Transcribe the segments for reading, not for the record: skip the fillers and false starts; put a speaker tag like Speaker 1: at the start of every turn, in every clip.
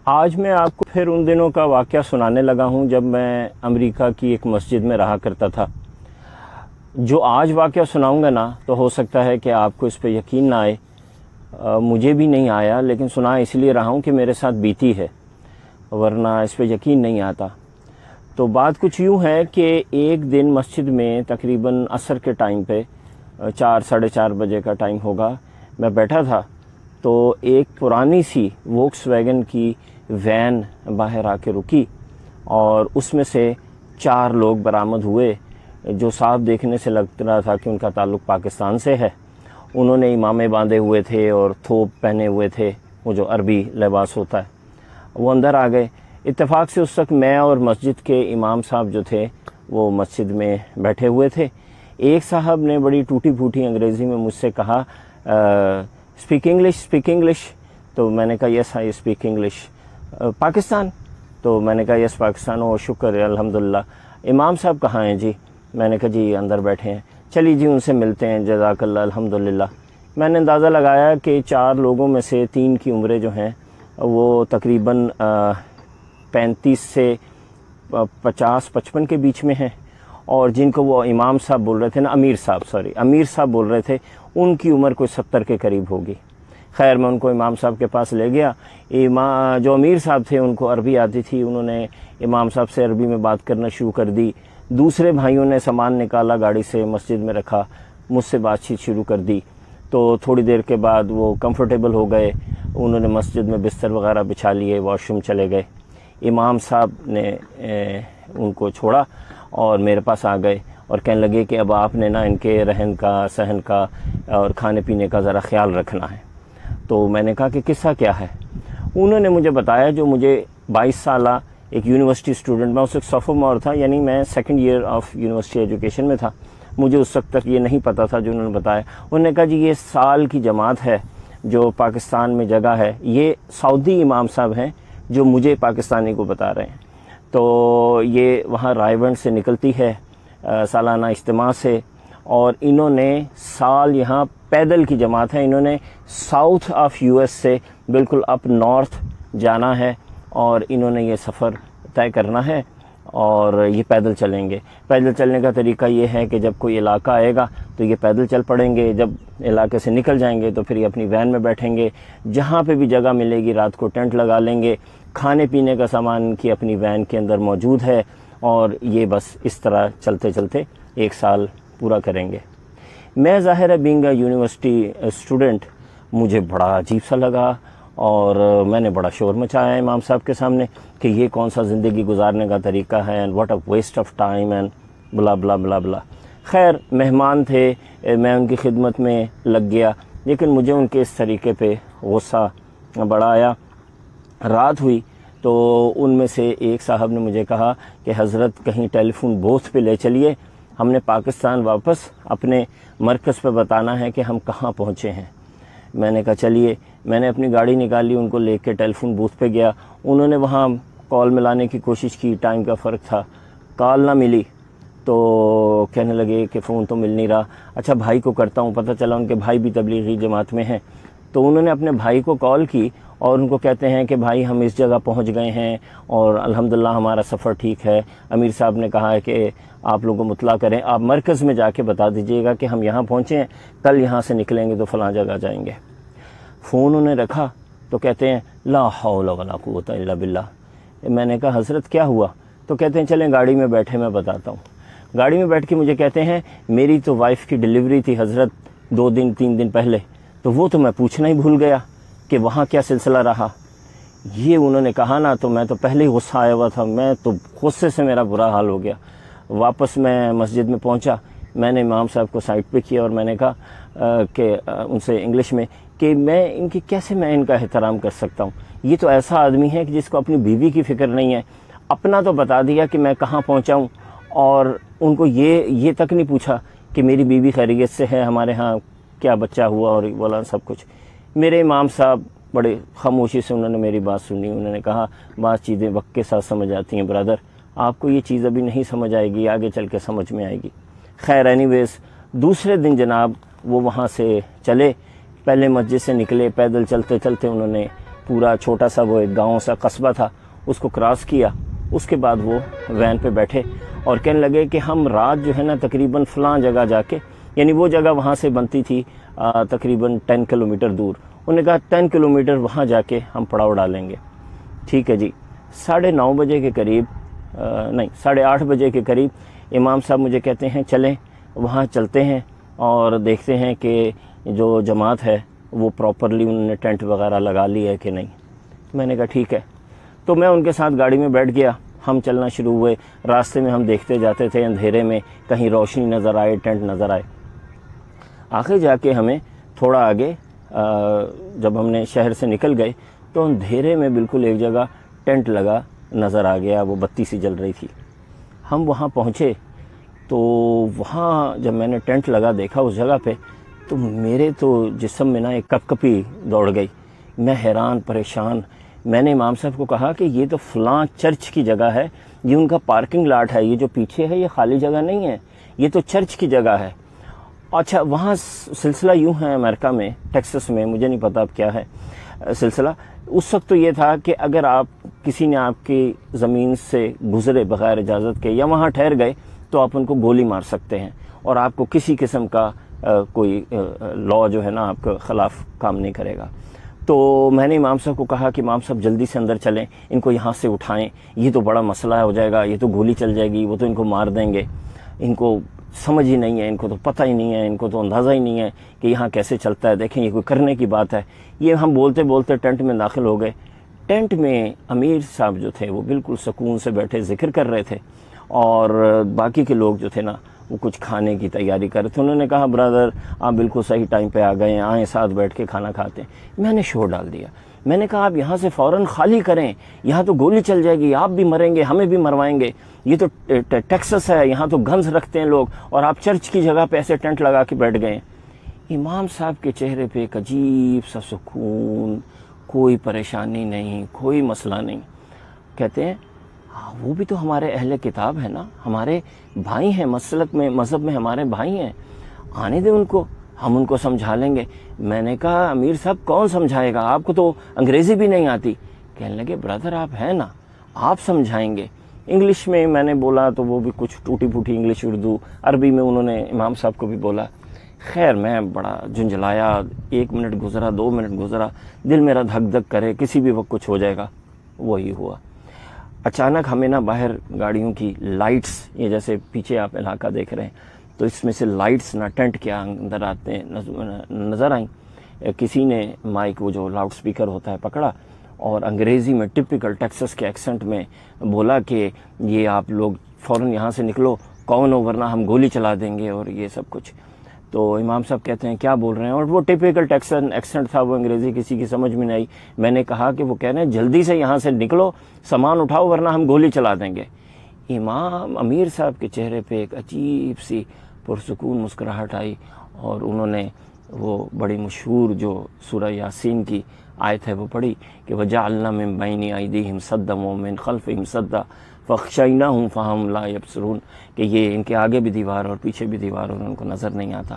Speaker 1: آج میں آپ کو پھر ان دنوں کا واقعہ سنانے لگا ہوں جب میں امریکہ کی ایک مسجد میں رہا کرتا تھا۔ جو آج واقعہ سناؤں گا نا تو ہو سکتا ہے کہ آپ کو اس پہ یقین نہ آئے، مجھے بھی نہیں آیا، لیکن سنا اس لیے رہا ہوں کہ میرے ساتھ بیتی ہے، ورنہ اس پہ یقین نہیں آتا۔ تو بات کچھ یوں ہے کہ ایک دن مسجد میں تقریباً عصر کے ٹائم پہ 4 بجے کا ٹائم ہوگا، میں بیٹھا تھا تو ایک پرانی سی ووکس ویگن کی وین باہر آ کے رکی اور اس میں سے 4 لوگ برآمد ہوئے جو صاف دیکھنے سے لگ رہا تھا کہ ان کا تعلق پاکستان سے ہے۔ انہوں نے امامے باندھے ہوئے تھے اور تھوپ پہنے ہوئے تھے، وہ جو عربی لباس ہوتا ہے۔ وہ اندر آ گئے۔ اتفاق سے اس وقت میں اور مسجد کے امام صاحب جو تھے وہ مسجد میں بیٹھے ہوئے تھے۔ ایک صاحب نے بڑی ٹوٹی پھوٹی انگریزی میں مجھ سے کہا اسپیک انگلش، تو میں نے کہا یس آئی اسپیک انگلش۔ پاکستان؟ تو میں نے کہا یس پاکستان۔ او شکر ہے، الحمدللہ۔ امام صاحب کہاں ہیں جی؟ میں نے کہا جی اندر بیٹھے ہیں۔ چلیے جی ان سے ملتے ہیں، جزاک اللہ، الحمدللہ۔ میں نے اندازہ لگایا کہ 4 لوگوں میں سے 3 کی عمریں جو ہیں وہ تقریباً 35 سے 50-55 کے بیچ میں ہیں، اور جن کو وہ امام صاحب بول رہے تھے نا، امیر صاحب بول رہے تھے، ان کی عمر کوئی 70 کے قریب ہوگی۔ خیر میں ان کو امام صاحب کے پاس لے گیا۔ جو امیر صاحب تھے ان کو عربی آتی تھی، انہوں نے امام صاحب سے عربی میں بات کرنا شروع کر دی۔ دوسرے بھائیوں نے سامان نکالا، گاڑی سے مسجد میں رکھا، مجھ سے بات چیت شروع کر دی۔ تو تھوڑی دیر کے بعد وہ کمفرٹیبل ہو گئے، انہوں نے مسجد میں بستر وغیرہ بچھا لیے، واش روم چلے گئے۔ امام صاحب نے ان کو چھوڑا اور میرے پاس آ گئے اور کہنے لگے کہ اب آپ نے نا ان کے رہن کا، صحن کا اور کھانے پینے کا ذرا خیال رکھنا ہے۔ تو میں نے کہا کہ قصہ کیا ہے؟ انہوں نے مجھے بتایا، جو مجھے 22 سالہ ایک یونیورسٹی اسٹوڈنٹ، میں اس وقت سوفومور تھا، یعنی میں 2nd year of university education میں تھا، مجھے اس وقت تک یہ نہیں پتا تھا جو انہوں نے بتایا۔ انہوں نے کہا جی یہ سال کی جماعت ہے جو پاکستان میں جگہ ہے، یہ سعودی امام صاحب ہیں جو مجھے پاکستانی کو بتا رہے ہیں۔ تو یہ وہاں رائیونڈ سے نکلتی ہے سالانہ اجتماع سے، اور انہوں نے سال یہاں پیدل کی جماعت ہے، انہوں نے ساؤتھ آف US سے بالکل اپ نارتھ جانا ہے، اور انہوں نے یہ سفر طے کرنا ہے اور یہ پیدل چلیں گے۔ پیدل چلنے کا طریقہ یہ ہے کہ جب کوئی علاقہ آئے گا تو یہ پیدل چل پڑیں گے، جب علاقے سے نکل جائیں گے تو پھر یہ اپنی وین میں بیٹھیں گے، جہاں پہ بھی جگہ ملے گی رات کو ٹینٹ لگا لیں گے، کھانے پینے کا سامان ان کی اپنی وین کے اندر موجود ہے، اور یہ بس اس طرح چلتے چلتے 1 سال پورا کریں گے۔ میں ظاہر ہے بینگ اے یونیورسٹی اسٹوڈنٹ، مجھے بڑا عجیب سا لگا، اور میں نے بڑا شور مچایا امام صاحب کے سامنے کہ یہ کون سا زندگی گزارنے کا طریقہ ہے، and what a waste of time and blah blah blah بلا۔ خیر مہمان تھے، میں ان کی خدمت میں لگ گیا، لیکن مجھے ان کے اس طریقے پہ غصہ بڑا آیا۔ رات ہوئی تو ان میں سے ایک صاحب نے مجھے کہا کہ حضرت کہیں ٹیلی فون بوتھ پہ لے چلیے، ہم نے پاکستان واپس اپنے مرکز پہ بتانا ہے کہ ہم کہاں پہنچے ہیں۔ میں نے کہا چلیے، میں نے اپنی گاڑی نکالی، ان کو لے کے ٹیلی فون بوتھ پہ گیا۔ انہوں نے وہاں کال ملانے کی کوشش کی، ٹائم کا فرق تھا، کال نہ ملی، تو کہنے لگے کہ فون تو مل نہیں رہا۔ اچھا بھائی کو کرتا ہوں، پتہ چلا ان کے بھائی بھی تبلیغی جماعت میں ہیں، تو انہوں نے اپنے بھائی کو کال کی اور ان کو کہتے ہیں کہ بھائی ہم اس جگہ پہنچ گئے ہیں اور الحمدللہ ہمارا سفر ٹھیک ہے، امیر صاحب نے کہا ہے کہ آپ لوگوں کو مطلع کریں، آپ مرکز میں جا کے بتا دیجئے گا کہ ہم یہاں پہنچے ہیں، کل یہاں سے نکلیں گے تو فلاں جگہ جائیں گے۔ فون انہیں رکھا تو کہتے ہیں لا حول ولا قوت الا باللہ۔ میں نے کہا حضرت کیا ہوا؟ تو کہتے ہیں چلیں گاڑی میں بیٹھے، میں بتاتا ہوں۔ گاڑی میں بیٹھ کے مجھے کہتے ہیں میری تو وائف کی ڈیلیوری تھی حضرت 2-3 دن پہلے، تو وہ تو میں پوچھنا ہی بھول گیا کہ وہاں کیا سلسلہ رہا۔ یہ انہوں نے کہا نا تو میں تو پہلے ہی غصہ آیا ہوا تھا، میں تو غصے سے میرا برا حال ہو گیا۔ واپس میں مسجد میں پہنچا، میں نے امام صاحب کو سائڈ پہ کیا اور میں نے کہا کہ ان سے انگلش میں کہ میں ان کا احترام کر سکتا ہوں؟ یہ تو ایسا آدمی ہے کہ جس کو اپنی بیوی کی فکر نہیں ہے، اپنا تو بتا دیا کہ میں کہاں پہنچا ہوں، اور ان کو یہ تک نہیں پوچھا کہ میری بیوی خیریت سے ہے، ہمارے ہاں کیا بچہ ہوا اور بولا سب کچھ۔ میرے امام صاحب بڑے خاموشی سے انہوں نے میری بات سنی، انہوں نے کہا بعض چیزیں وقت کے ساتھ سمجھ آتی ہیں برادر، آپ کو یہ چیز ابھی نہیں سمجھ آئے گی، آگے چل کے سمجھ میں آئے گی۔ خیر اینی ویز دوسرے دن جناب وہ وہاں سے چلے، پہلے مسجد سے نکلے، پیدل چلتے چلتے انہوں نے پورا چھوٹا سا وہ ایک گاؤں سا قصبہ تھا، اس کو کراس کیا. اس کے بعد وہ وین پہ بیٹھے اور کہنے لگے کہ ہم رات جو ہے نا تقریباً فلاں جگہ جا کے، یعنی وہ جگہ وہاں سے بنتی تھی تقریباً 10 کلومیٹر دور. انہوں نے کہا 10 کلومیٹر وہاں جا کے ہم پڑاؤ ڈالیں گے. ٹھیک ہے جی. 9:30 بجے کے قریب، نہیں 8:30 بجے کے قریب امام صاحب مجھے کہتے ہیں چلیں وہاں چلتے ہیں اور دیکھتے ہیں کہ جو جماعت ہے وہ پراپرلی انہوں نے ٹینٹ وغیرہ لگا لی ہے کہ نہیں. میں نے کہا ٹھیک ہے. تو میں ان کے ساتھ گاڑی میں بیٹھ گیا. ہم چلنا شروع ہوئے. راستے میں ہم دیکھتے جاتے تھے اندھیرے میں، کہیں روشنی نظر آئے، ٹینٹ نظر آئے. آخر جا کے ہمیں تھوڑا آگے جب ہم نے شہر سے نکل گئے تو اندھیرے میں بالکل ایک جگہ ٹینٹ لگا نظر آ گیا، وہ بتی سی جل رہی تھی. ہم وہاں پہنچے تو وہاں جب میں نے ٹینٹ لگا دیکھا اس جگہ پہ تو میرے تو جسم میں نا ایک کپ کپی دوڑ گئی. میں حیران پریشان. میں نے امام صاحب کو کہا کہ یہ تو فلاں چرچ کی جگہ ہے، یہ ان کا پارکنگ لاٹ ہے، یہ جو پیچھے ہے یہ خالی جگہ نہیں ہے، یہ تو چرچ کی جگہ ہے. اچھا وہاں سلسلہ یوں ہے امریکہ میں، ٹیکسس میں، مجھے نہیں پتا اب کیا ہے سلسلہ. اس وقت تو یہ تھا کہ اگر آپ کسی نے آپ کی زمین سے گزرے بغیر اجازت کے یا وہاں ٹھہر گئے تو آپ ان کو گولی مار سکتے ہیں اور آپ کو کسی قسم کا کوئی لا جو ہے نا آپ کے خلاف کام نہیں کرے گا. تو میں نے امام صاحب کو کہا کہ امام صاحب جلدی سے اندر چلیں، ان کو یہاں سے اٹھائیں، یہ تو بڑا مسئلہ ہو جائے گا، یہ تو گولی چل جائے گی، وہ تو ان کو مار دیں گے، ان کو سمجھ ہی نہیں ہے، ان کو تو پتہ ہی نہیں ہے، ان کو تو اندازہ ہی نہیں ہے کہ یہاں کیسے چلتا ہے. دیکھیں یہ کوئی کرنے کی بات ہے. یہ ہم بولتے بولتے ٹینٹ میں داخل ہو گئے. ٹینٹ میں امیر صاحب جو تھے وہ بالکل سکون سے بیٹھے ذکر کر رہے تھے اور باقی کے لوگ جو تھے نا وہ کچھ کھانے کی تیاری کر رہے تھے. انہوں نے کہا برادر آپ بالکل صحیح ٹائم پہ آ گئے ہیں، آئیں ساتھ بیٹھ کے کھانا کھاتے ہیں. میں نے شور ڈال دیا. میں نے کہا آپ یہاں سے فوراً خالی کریں، یہاں تو گولی چل جائے گی، آپ بھی مریں گے، ہمیں بھی مروائیں گے. یہ تو ٹیکسس ہے، یہاں تو گنز رکھتے ہیں لوگ، اور آپ چرچ کی جگہ پہ ایسے ٹینٹ لگا کے بیٹھ گئے. امام صاحب کے چہرے پہ ایک عجیب سا سکون، کوئی پریشانی نہیں، کوئی مسئلہ نہیں. کہتے ہیں وہ بھی تو ہمارے اہل کتاب ہے نا، ہمارے بھائی ہیں، مسلک میں مذہب میں ہمارے بھائی ہیں، آنے دیں ان کو، ہم ان کو سمجھا لیں گے. میں نے کہا امیر صاحب کون سمجھائے گا، آپ کو تو انگریزی بھی نہیں آتی. کہنے لگے برادر آپ ہیں نا، آپ سمجھائیں گے. انگلش میں میں نے بولا تو وہ بھی کچھ ٹوٹی پھوٹی انگلش، اردو عربی میں انہوں نے امام صاحب کو بھی بولا. خیر میں بڑا جھنجھلایا. 1 منٹ گزرا، 2 منٹ گزرا، دل میرا دھک دھک کرے کسی بھی وقت کچھ ہو جائے گا. وہی ہوا. اچانک ہمیں نا باہر گاڑیوں کی لائٹس، یہ جیسے پیچھے آپ علاقہ دیکھ رہے ہیں تو اس میں سے لائٹس نا ٹینٹ کے اندر آتے ہیں نظر آئیں. کسی نے مائک، وہ جو لاؤڈ سپیکر ہوتا ہے، پکڑا اور انگریزی میں ٹپیکل ٹیکسس کے ایکسنٹ میں بولا کہ یہ آپ لوگ فوراً یہاں سے نکلو، کون ہو ورنہ ہم گولی چلا دیں گے اور یہ سب کچھ. تو امام صاحب کہتے ہیں کیا بول رہے ہیں، اور وہ ٹپیکل ٹیکسن ایکسنٹ تھا، وہ انگریزی کسی کی سمجھ میں نہیں آئی. میں نے کہا کہ وہ کہہ رہے ہیں جلدی سے یہاں سے نکلو، سامان اٹھاؤ ورنہ ہم گولی چلا دیں گے. امام امیر صاحب کے چہرے پہ ایک عجیب سی پرسکون مسکراہٹ آئی اور انہوں نے وہ بڑی مشہور جو سورہ یاسین کی آیت ہے وہ پڑھی کہ وَجَعَلْنَا مِن بَيْنِ أَيْدِيهِمْ سَدًّا وَمِن خَلْفِهِمْ سَدًّا فَأَغْشَيْنَاهُمْ فَهُمْ لَا يَبْصِرُونَ، کہ یہ ان کے آگے بھی دیوار اور پیچھے بھی دیوار اور ان کو نظر نہیں آتا.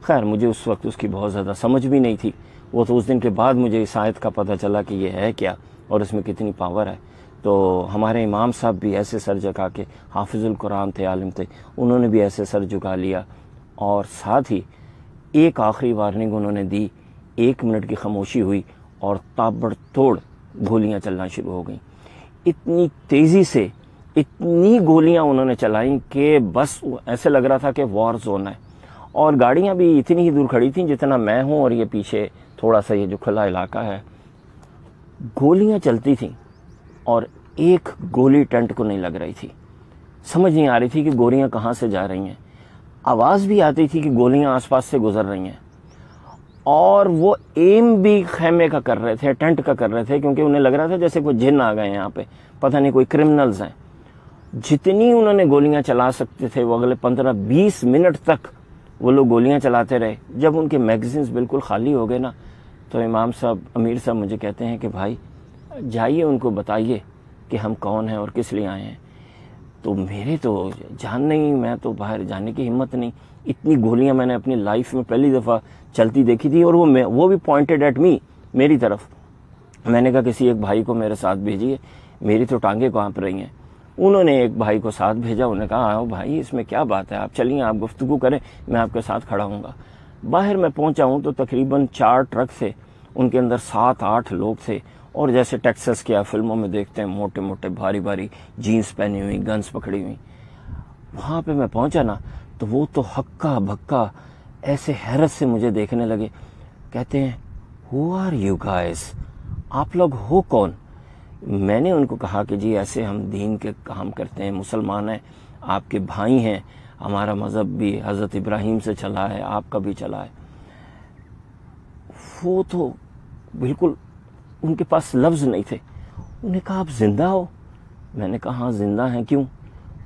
Speaker 1: خیر مجھے اس وقت اس کی بہت زیادہ سمجھ بھی نہیں تھی. وہ تو اس دن کے بعد مجھے اس آیت کا پتہ چلا کہ یہ ہے کیا اور اس میں کتنی پاور ہے. تو ہمارے امام صاحب بھی ایسے سر جھکا کے، حافظ القرآن تھے، عالم تھے، انہوں نے بھی ایسے سر جھکا لیا اور ساتھ ہی ایک آخری وارننگ انہوں نے دی. 1 منٹ کی خاموشی ہوئی اور تابڑ توڑ گولیاں چلنا شروع ہو گئیں. اتنی تیزی سے اتنی گولیاں انہوں نے چلائیں کہ بس ایسے لگ رہا تھا کہ وار زون ہے. اور گاڑیاں بھی اتنی ہی دور کھڑی تھیں جتنا میں ہوں اور یہ پیچھے تھوڑا سا یہ جو کھلا علاقہ ہے. گولیاں چلتی تھیں اور ایک گولی ٹینٹ کو نہیں لگ رہی تھی. سمجھ نہیں آ رہی تھی کہ گولیاں کہاں سے جا رہی ہیں. آواز بھی آتی تھی کہ گولیاں آس پاس سے گزر رہی ہیں. اور وہ ایم بھی خیمے کا کر رہے تھے، ٹینٹ کا کر رہے تھے، کیونکہ انہیں لگ رہا تھا جیسے کوئی جن آ گئے ہیں یہاں پہ، پتہ نہیں کوئی کرمنلز ہیں. جتنی انہوں نے گولیاں چلا سکتے تھے وہ اگلے 15-20 منٹ تک وہ لوگ گولیاں چلاتے رہے. جب ان کے میگزینز بالکل خالی ہو گئے نا تو امام صاحب، امیر صاحب مجھے کہتے ہیں کہ بھائی جائیے ان کو بتائیے کہ ہم کون ہیں اور کس لیے آئے ہیں. تو میرے تو جان نہیں، میں تو باہر جانے کی ہمت نہیں. اتنی گولیاں میں نے اپنی لائف میں پہلی دفعہ چلتی دیکھی تھی اور وہ بھی پوائنٹڈ ایٹ می، میری طرف. میں نے کہا کسی ایک بھائی کو میرے ساتھ بھیجیے، میری تو ٹانگیں کانپ رہی ہیں۔ انہوں نے ایک بھائی کو ساتھ بھیجا، انہوں نے کہا آؤ بھائی اس میں کیا بات ہے، آپ چلیے آپ گفتگو کریں، میں آپ کے ساتھ کھڑا ہوں گا۔ باہر میں پہنچا ہوں تو تقریباً 4 ٹرک تھے، ان کے اندر 7-8 لوگ تھے، اور جیسے ٹیکسس کے فلموں میں دیکھتے ہیں موٹے موٹے بھاری بھاری جینس پہنی ہوئی، گنز پکڑی ہوئی۔ وہاں پہ میں پہنچا نا تو وہ تو ہکا بھکا ایسے حیرت سے مجھے دیکھنے لگے، کہتے ہیں ہو آر یو گائز، آپ لوگ ہو کون؟ میں نے ان کو کہا کہ جی ایسے ہم دین کے کام کرتے ہیں، مسلمان ہیں، آپ کے بھائی ہیں، ہمارا مذہب بھی حضرت ابراہیم سے چلا ہے، آپ کا بھی چلا ہے۔ وہ تو بالکل ان کے پاس لفظ نہیں تھے۔ انہوں نے کہا آپ زندہ ہو؟ میں نے کہا ہاں زندہ ہیں، کیوں؟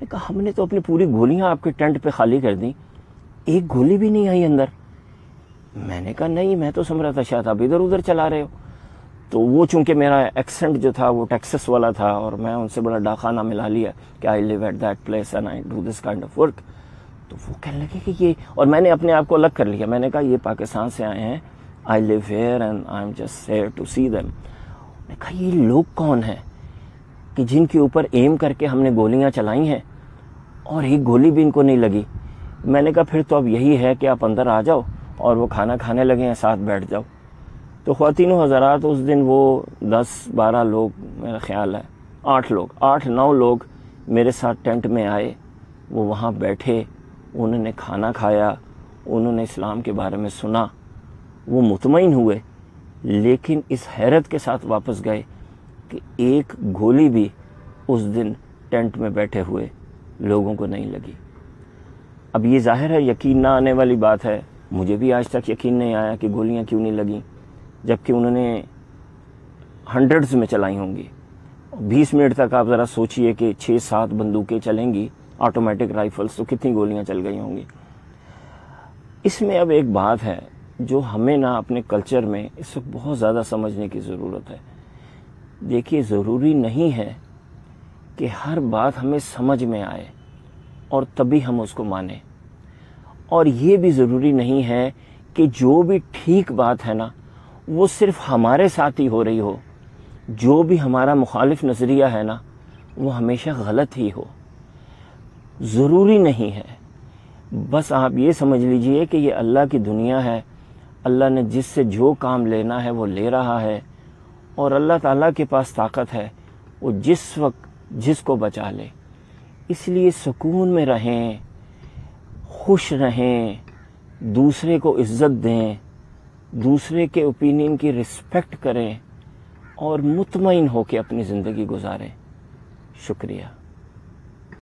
Speaker 1: نے کہا ہم نے تو اپنی پوری گولیاں آپ کے ٹینٹ پہ خالی کر دیں، ایک گولی بھی نہیں آئی اندر۔ میں نے کہا نہیں، میں تو سمجھ رہا تھا شاید آپ ادھر ادھر چلا رہے ہو۔ تو وہ چونکہ میرا ایکسنٹ جو تھا وہ ٹیکسس والا تھا، اور میں ان سے بڑا ڈاکانہ ملا لیا کہ I live at that place and I do this kind of work. تو وہ کہنے لگے کہ یہ، اور میں نے اپنے آپ کو الگ کر لیا، میں نے کہا یہ پاکستان سے آئے ہیں، I live here and I am just here to see them. میں نے کہا یہ لوگ کون ہیں کہ جن کے اوپر ایم کر کے ہم نے گولیاں چلائی ہیں اور ایک گولی بھی ان کو نہیں لگی؟ میں نے کہا پھر تو اب یہی ہے کہ آپ اندر آ جاؤ اور وہ کھانا کھانے لگے ہیں، ساتھ بیٹھ جاؤ۔ تو خواتین و حضرات اس دن وہ 10-12 لوگ، میرا خیال ہے 8-9 لوگ میرے ساتھ ٹینٹ میں آئے، وہ وہاں بیٹھے، انہوں نے کھانا کھایا، انہوں نے اسلام کے بارے میں سنا، وہ مطمئن ہوئے، لیکن اس حیرت کے ساتھ واپس گئے کہ ایک گولی بھی اس دن ٹینٹ میں بیٹھے ہوئے لوگوں کو نہیں لگی۔ اب یہ ظاہر ہے یقین نہ آنے والی بات ہے، مجھے بھی آج تک یقین نہیں آیا کہ گولیاں کیوں نہیں لگیں، جبکہ انہوں نے ہنڈریڈز میں چلائی ہوں گی۔ 20 منٹ تک آپ ذرا سوچئے کہ 6-7 بندوقیں چلیں گی آٹومیٹک رائفلز، تو کتنی گولیاں چل گئی ہوں گی۔ اس میں اب ایک بات ہے جو ہمیں نا اپنے کلچر میں اس وقت بہت زیادہ سمجھنے کی ضرورت ہے۔ دیکھیے ضروری نہیں ہے کہ ہر بات ہمیں سمجھ میں آئے اور تبھی ہم اس کو مانیں، اور یہ بھی ضروری نہیں ہے کہ جو بھی ٹھیک بات ہے نا وہ صرف ہمارے ساتھ ہی ہو رہی ہو، جو بھی ہمارا مخالف نظریہ ہے نا وہ ہمیشہ غلط ہی ہو۔ ضروری نہیں ہے، بس آپ یہ سمجھ لیجئے کہ یہ اللہ کی دنیا ہے، اللہ نے جس سے جو کام لینا ہے وہ لے رہا ہے، اور اللہ تعالیٰ کے پاس طاقت ہے، وہ جس وقت جس کو بچا لے۔ اس لیے سکون میں رہیں، خوش رہیں، دوسرے کو عزت دیں، دوسرے کے اوپینین کی رسپیکٹ کریں، اور مطمئن ہو کے اپنی زندگی گزاریں۔ شکریہ۔